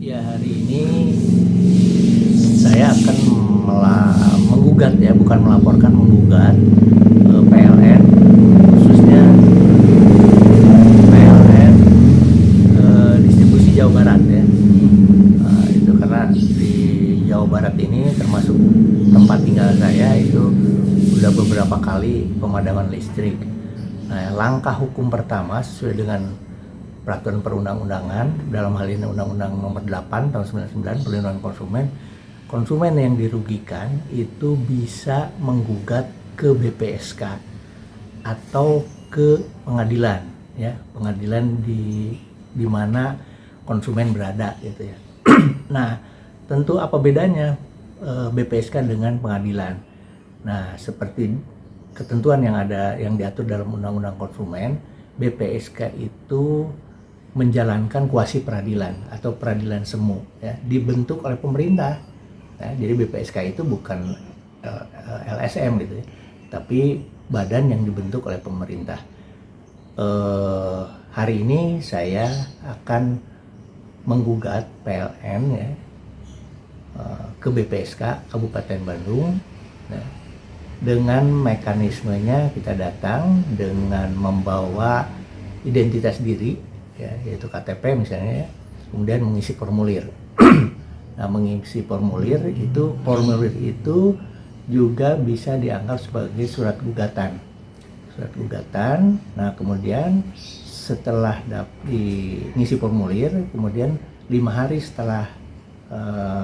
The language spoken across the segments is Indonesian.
Ya, hari ini saya akan menggugat, ya, bukan melaporkan, menggugat PLN, khususnya PLN distribusi Jawa Barat, ya. Itu karena di Jawa Barat ini termasuk tempat tinggal saya, itu sudah beberapa kali pemadaman listrik. Nah, langkah hukum pertama sesuai dengan peraturan perundang-undangan, dalam hal ini Undang-Undang Nomor 8 Tahun 99 Perlindungan Konsumen, konsumen yang dirugikan itu bisa menggugat ke BPSK atau ke pengadilan, ya, pengadilan di mana konsumen berada, gitu ya. Nah, tentu apa bedanya BPSK dengan pengadilan? Nah, seperti ketentuan yang diatur dalam Undang-Undang Konsumen, BPSK itu menjalankan kuasi peradilan atau peradilan semu, ya, dibentuk oleh pemerintah, ya. Jadi BPSK itu bukan LSM, gitu ya, tapi badan yang dibentuk oleh pemerintah. Hari ini saya akan menggugat PLN, ya, ke BPSK Kabupaten Bandung, ya. Dengan mekanismenya kita datang dengan membawa identitas diri, ya, yaitu KTP misalnya, ya, kemudian mengisi formulir. Nah, mengisi formulir itu juga bisa dianggap sebagai surat gugatan. Nah, kemudian setelah mengisi formulir, kemudian 5 hari setelah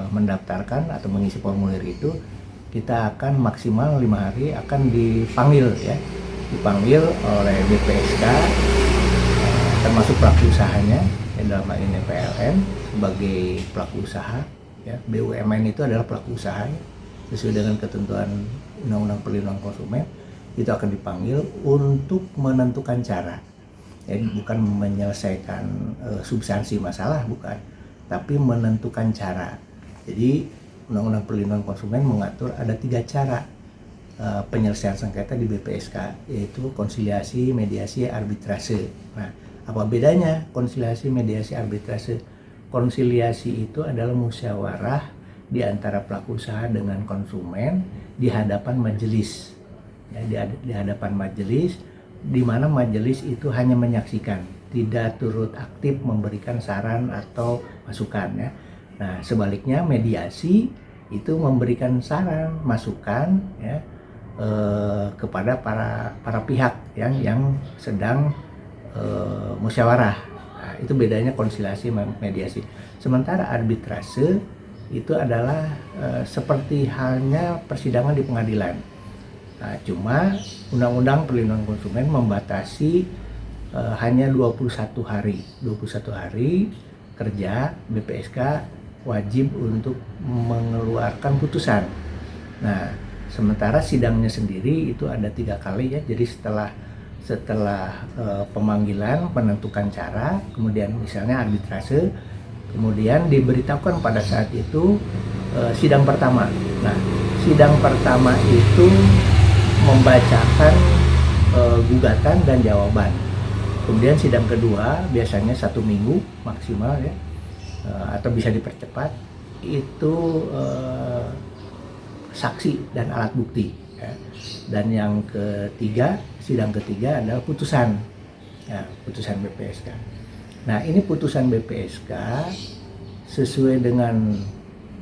mendaftarkan atau mengisi formulir itu, kita akan maksimal 5 hari akan dipanggil oleh BPSK, termasuk pelaku usahanya, yang dalam hal ini PLN sebagai pelaku usaha, ya. BUMN itu adalah pelaku usaha, ya, sesuai dengan ketentuan Undang-Undang Perlindungan Konsumen. Itu akan dipanggil untuk menentukan cara, ya, bukan menyelesaikan substansi masalah, bukan, tapi menentukan cara. Jadi Undang-Undang Perlindungan Konsumen mengatur ada 3 cara penyelesaian sengketa di BPSK, yaitu konsiliasi, mediasi, arbitrase. Nah, apa bedanya konsiliasi, mediasi, arbitrase? Konsiliasi itu adalah musyawarah di antara pelaku usaha dengan konsumen di hadapan majelis, ya, di hadapan majelis, di mana majelis itu hanya menyaksikan, tidak turut aktif memberikan saran atau masukan, ya. Nah, sebaliknya mediasi itu memberikan saran, masukan, ya, kepada para pihak yang sedang musyawarah. Nah, itu bedanya konsiliasi mediasi. Sementara arbitrase itu adalah seperti halnya persidangan di pengadilan. Nah, cuma Undang-Undang Perlindungan Konsumen membatasi hanya 21 hari. 21 hari kerja BPSK wajib untuk mengeluarkan putusan. Nah, sementara sidangnya sendiri itu ada 3 kali, ya. Jadi setelah pemanggilan, penentukan cara, kemudian misalnya arbitrase, kemudian diberitahukan pada saat itu sidang pertama. Nah, sidang pertama itu membacakan gugatan dan jawaban. Kemudian sidang kedua biasanya 1 minggu maksimal, ya, atau bisa dipercepat, itu saksi dan alat bukti, ya. Dan yang ketiga, sidang ketiga adalah putusan, ya, putusan BPSK. Nah, ini putusan BPSK sesuai dengan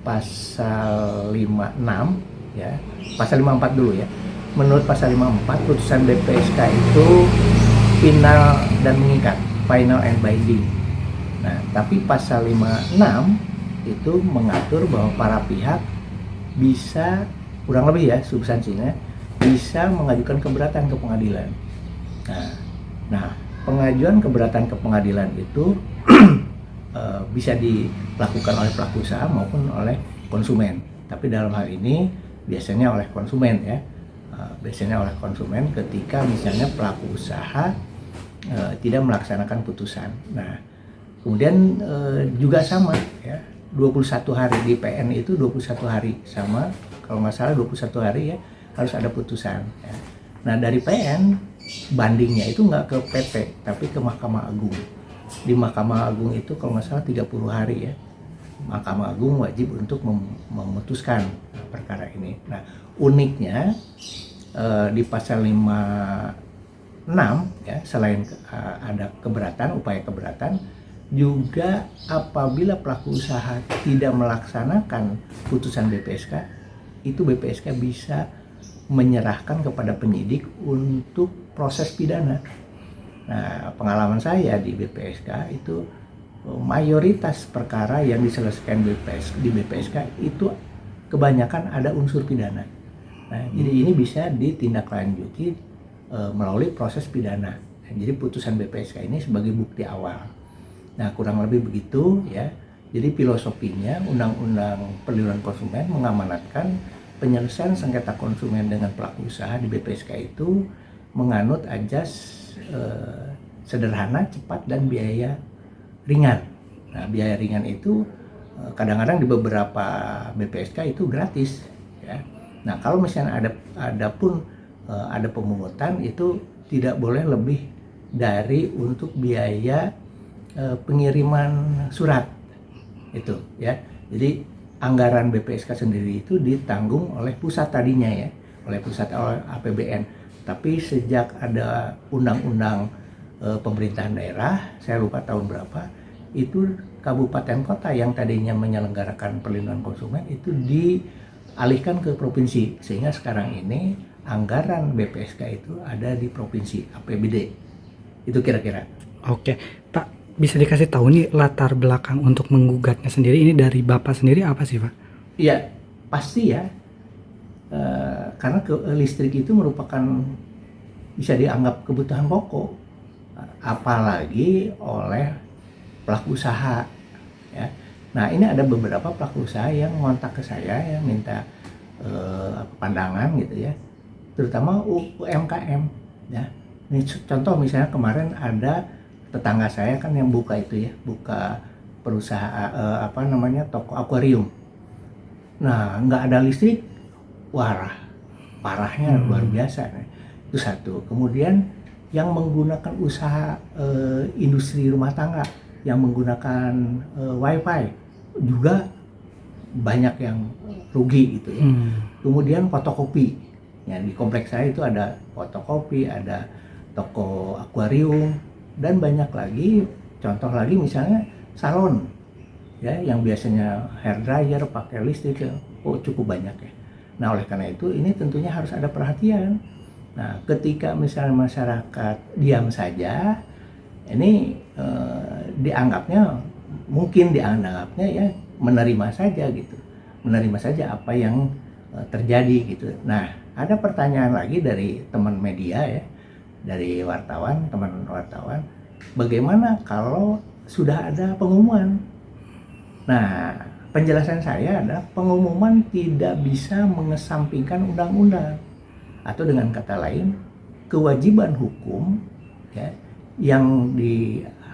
pasal 56, ya, pasal 54 dulu, ya. Menurut pasal 54, putusan BPSK itu final dan mengikat, final and binding. Nah, tapi pasal 56 itu mengatur bahwa para pihak bisa, kurang lebih, ya, substansinya bisa mengajukan keberatan ke pengadilan. Nah, pengajuan keberatan ke pengadilan itu bisa dilakukan oleh pelaku usaha maupun oleh konsumen. Tapi dalam hal ini biasanya oleh konsumen, ya. Biasanya oleh konsumen ketika misalnya pelaku usaha tidak melaksanakan putusan. Nah, kemudian juga sama, ya, 21 hari di PN itu 21 hari, sama kalau nggak salah 21 hari, ya, harus ada putusan, ya. Nah, dari PN bandingnya itu nggak ke PT tapi ke Mahkamah Agung. Di Mahkamah Agung itu kalau nggak salah 30 hari, ya. Mahkamah Agung wajib untuk memutuskan perkara ini. Nah, uniknya di pasal 56 ya, selain ada keberatan, upaya keberatan, juga apabila pelaku usaha tidak melaksanakan putusan BPSK, itu BPSK bisa menyerahkan kepada penyidik untuk proses pidana. Nah, pengalaman saya di BPSK itu mayoritas perkara yang diselesaikan di BPSK itu kebanyakan ada unsur pidana. Nah, jadi ini bisa ditindaklanjuti melalui proses pidana. Nah, jadi putusan BPSK ini sebagai bukti awal. Nah, kurang lebih begitu ya. Jadi filosofinya Undang-Undang Perlindungan Konsumen mengamanatkan penyelesaian sengketa konsumen dengan pelaku usaha di BPSK itu menganut ajas sederhana, cepat, dan biaya ringan. Nah, biaya ringan itu kadang-kadang di beberapa BPSK itu gratis ya. Nah, kalau misalnya ada pemungutan, itu tidak boleh lebih dari untuk biaya pengiriman surat itu ya. Jadi anggaran BPSK sendiri itu ditanggung oleh pusat tadinya ya, oleh pusat, oleh APBN. Tapi sejak ada undang-undang pemerintahan daerah, saya lupa tahun berapa, itu kabupaten kota yang tadinya menyelenggarakan perlindungan konsumen itu dialihkan ke provinsi, sehingga sekarang ini anggaran BPSK itu ada di provinsi APBD. Itu kira-kira. Oke, Pak, bisa dikasih tahu nih latar belakang untuk menggugatnya sendiri ini dari Bapak sendiri apa sih, Pak? Iya, pasti ya. Karena listrik itu merupakan, bisa dianggap kebutuhan pokok, apalagi oleh pelaku usaha ya. Nah, ini ada beberapa pelaku usaha yang ngontak ke saya ya, minta pandangan gitu ya, terutama UMKM ya. Ini contoh misalnya kemarin ada tetangga saya kan yang buka itu ya, buka perusahaan toko akuarium. Nah, nggak ada listrik, wah parahnya luar biasa. Itu satu. Kemudian yang menggunakan usaha industri rumah tangga yang menggunakan wifi juga banyak yang rugi gitu ya. Kemudian fotokopi ya, di kompleks saya itu ada fotokopi, ada toko akuarium, dan banyak lagi. Contoh lagi misalnya salon ya, yang biasanya hair dryer pakai listrik ya, cukup banyak ya. Nah, oleh karena itu ini tentunya harus ada perhatian. Nah, ketika misalnya masyarakat diam saja, ini mungkin dianggapnya ya menerima saja gitu, menerima saja apa yang terjadi gitu. Nah, ada pertanyaan lagi dari teman media ya, dari teman wartawan, bagaimana kalau sudah ada pengumuman? Nah, penjelasan saya adalah pengumuman tidak bisa mengesampingkan undang-undang, atau dengan kata lain, kewajiban hukum ya, yang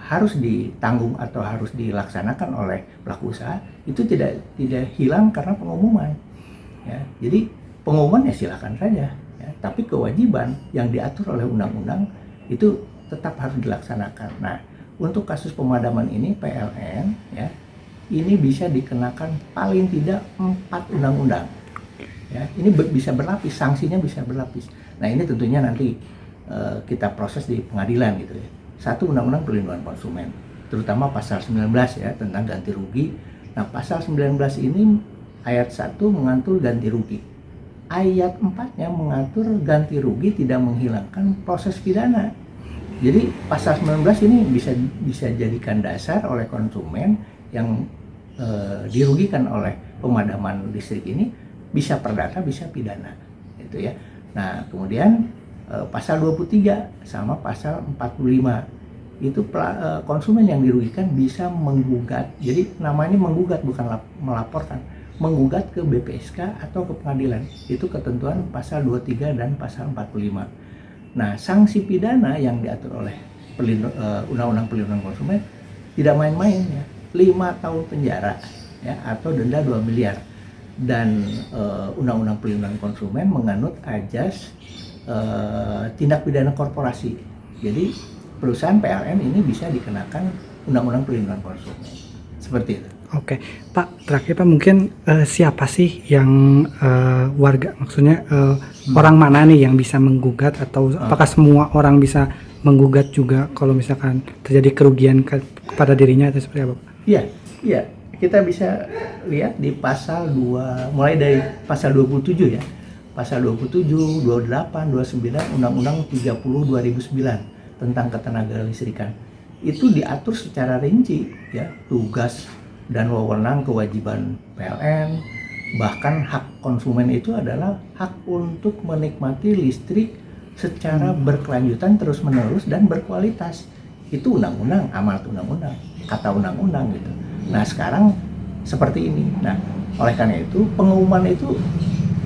harus ditanggung atau harus dilaksanakan oleh pelaku usaha itu tidak hilang karena pengumuman ya. Jadi pengumuman ya silakan saja ya, tapi kewajiban yang diatur oleh undang-undang itu tetap harus dilaksanakan. Nah, untuk kasus pemadaman ini PLN ya, ini bisa dikenakan paling tidak 4 undang-undang ya. Ini bisa berlapis, sanksinya bisa berlapis. Nah, ini tentunya nanti kita proses di pengadilan gitu ya. Satu, Undang-Undang Perlindungan Konsumen, terutama pasal 19 ya, tentang ganti rugi. Nah, pasal 19 ini ayat 1 mengatur ganti rugi. Ayat 4-nya mengatur ganti rugi tidak menghilangkan proses pidana. Jadi pasal 19 ini bisa jadikan dasar oleh konsumen yang dirugikan oleh pemadaman listrik ini, bisa perdata, bisa pidana gitu ya. Nah, kemudian pasal 23 sama pasal 45 itu konsumen yang dirugikan bisa menggugat. Jadi namanya menggugat, bukan melaporkan, menggugat ke BPSK atau ke pengadilan. Itu ketentuan pasal 23 dan pasal 45. Nah, sanksi pidana yang diatur oleh Undang-Undang Perlindungan Konsumen tidak main-main ya. 5 tahun penjara ya, atau denda 2 miliar. Dan Undang-Undang Perlindungan Konsumen menganut ajas tindak pidana korporasi. Jadi perusahaan PLN ini bisa dikenakan Undang-Undang Perlindungan Konsumen. Seperti itu. Oke, Pak, terakhir Pak mungkin siapa sih yang warga, maksudnya orang mana nih yang bisa menggugat, atau apakah semua orang bisa menggugat juga kalau misalkan terjadi kerugian kepada dirinya, atau seperti apa, Pak? Iya, iya. Kita bisa lihat di pasal 2, mulai dari pasal 27 ya. Pasal 27, 28, 29 Undang-Undang 30 2009 tentang ketenaga listrikan. Itu diatur secara rinci ya, tugas dan wewenang kewajiban PLN, bahkan hak konsumen itu adalah hak untuk menikmati listrik secara berkelanjutan, terus-menerus, dan berkualitas. Itu undang-undang, amanat undang-undang, kata undang-undang gitu. Nah sekarang seperti ini. Nah oleh karena itu pengumuman itu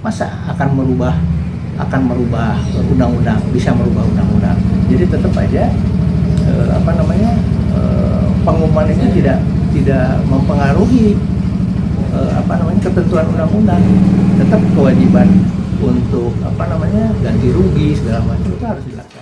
masa akan merubah undang-undang, bisa merubah undang-undang. Jadi tetap aja pengumuman itu tidak mempengaruhi ketentuan undang-undang. Tetap kewajiban untuk ganti rugi segala macam itu harus dilaksanakan.